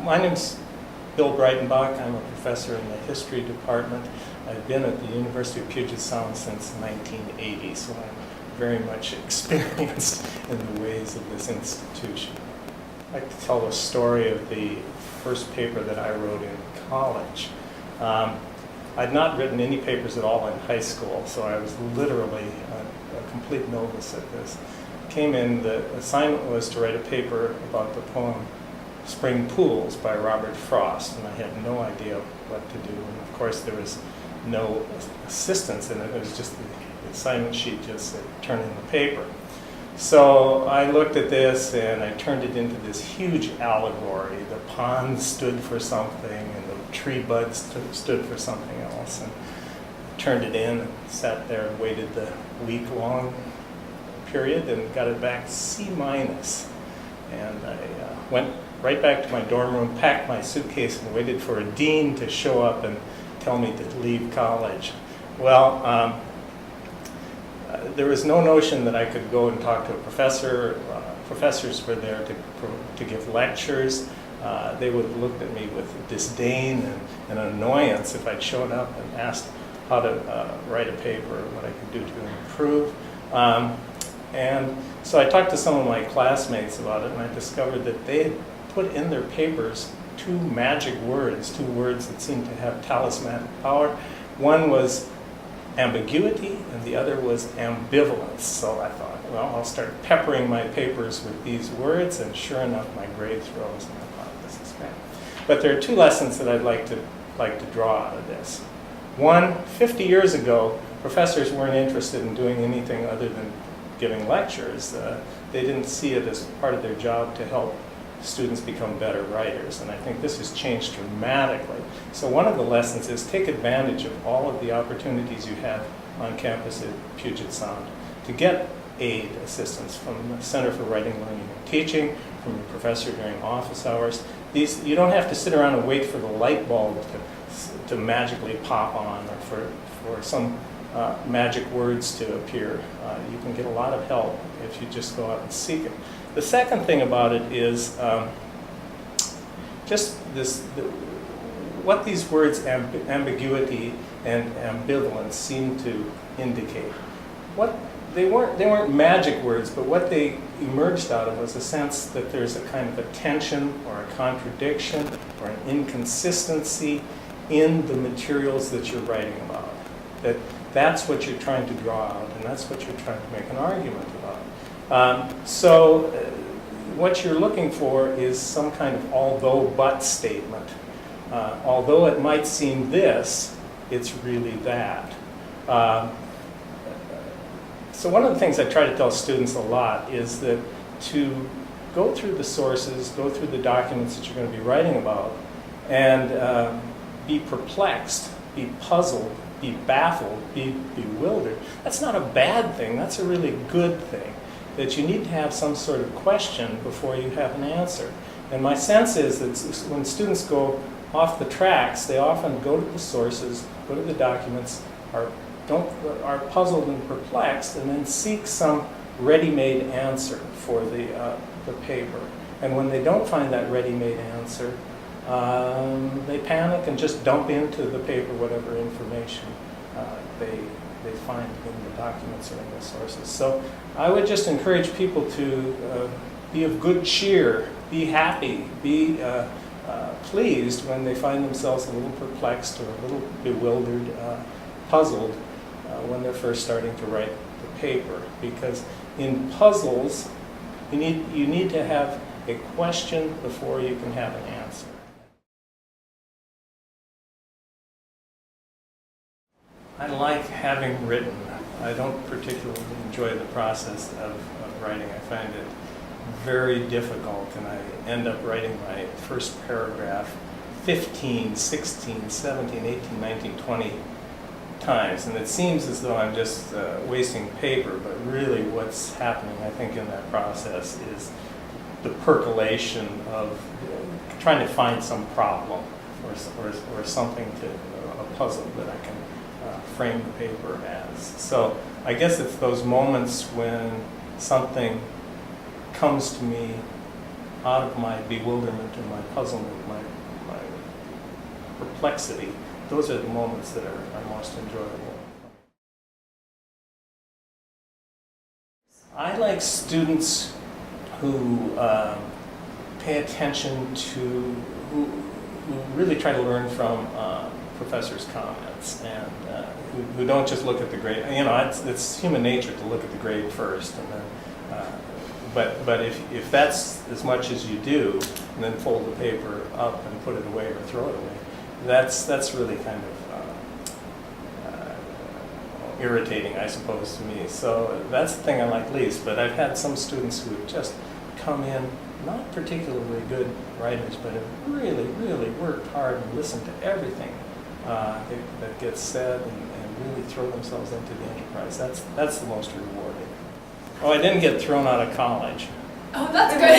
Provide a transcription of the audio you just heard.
My name's Bill Breitenbach. I'm a professor in the history department. I've been at the University of Puget Sound since 1980, so I'm very much experienced in the ways of this institution. I'd like to tell a story of the first paper that I wrote in college. I'd not written any papers at all in high school, so I was literally a complete novice at this. Came in, the assignment was to write a paper about the poem Spring Pools by Robert Frost, and I had no idea what to do. And of course, there was no assistance in it. It was just the assignment sheet just said, turn in the paper. So I looked at this and I turned it into this huge allegory. The pond stood for something and the tree buds stood for something else. And turned it in and sat there and waited the week-long period and got it back C-. And I went right back to my dorm room, packed my suitcase, and waited for a dean to show up and tell me to leave college. Well, there was no notion that I could go and talk to a professor. Professors were there to give lectures. They would have looked at me with disdain and annoyance if I'd shown up and asked how to write a paper, what I could do to improve. And so I talked to some of my classmates about it, and I discovered that they had put in their papers two magic words, two words that seemed to have talismanic power. One was ambiguity, and the other was ambivalence. So I thought, well, I'll start peppering my papers with these words, and sure enough, my grades rose, and I thought, this is great. But there are two lessons that I'd like to draw out of this. One, 50 years ago, professors weren't interested in doing anything other than giving lectures. They didn't see it as part of their job to help students become better writers, and I think this has changed dramatically. So one of the lessons is take advantage of all of the opportunities you have on campus at Puget Sound to get aid, assistance from the Center for Writing, Learning, and Teaching, from your professor during office hours. You don't have to sit around and wait for the light bulb to magically pop on, or for some magic words to appear. You can get a lot of help if you just go out and seek it. The second thing about it is just what these words ambiguity and ambivalence seem to indicate. They weren't magic words, but what they emerged out of was a sense that there's a kind of a tension or a contradiction or an inconsistency in the materials that you're writing about. That's what you're trying to draw out, and that's what you're trying to make an argument about. So what you're looking for is some kind of although-but statement. Although it might seem this, it's really that. So one of the things I try to tell students a lot is that to go through the sources, go through the documents that you're going to be writing about, and be perplexed, be puzzled, be baffled, be bewildered. That's not a bad thing. That's a really good thing. That you need to have some sort of question before you have an answer. And my sense is that when students go off the tracks, they often go to the sources, go to the documents, are puzzled and perplexed, and then seek some ready-made answer for the paper. And when they don't find that ready-made answer, they panic and just dump into the paper whatever information they find in the documents or in the sources. So I would just encourage people to be of good cheer, be happy, be pleased when they find themselves a little perplexed or a little bewildered, puzzled when they're first starting to write the paper. Because in puzzles, you need to have a question before you can have an answer. I like having written. I don't particularly enjoy the process of writing. I find it very difficult, and I end up writing my first paragraph 15, 16, 17, 18, 19, 20 times. And it seems as though I'm just wasting paper, but really what's happening, I think, in that process is the percolation of trying to find some problem or something a puzzle that I can frame the paper as. So I guess it's those moments when something comes to me out of my bewilderment and my puzzlement, my perplexity. Those are the moments that are most enjoyable. I like students who pay attention to, who really try to learn from professors' comments, and who don't just look at the grade. You know, it's human nature to look at the grade first, and then, but if that's as much as you do, and then fold the paper up and put it away or throw it away, that's really kind of irritating, I suppose, to me. So that's the thing I like least. But I've had some students who have just come in, not particularly good writers, but have really, really worked hard and listened to everything that gets said, and really throw themselves into the enterprise. That's the most rewarding. Oh, I didn't get thrown out of college. Oh, that's good.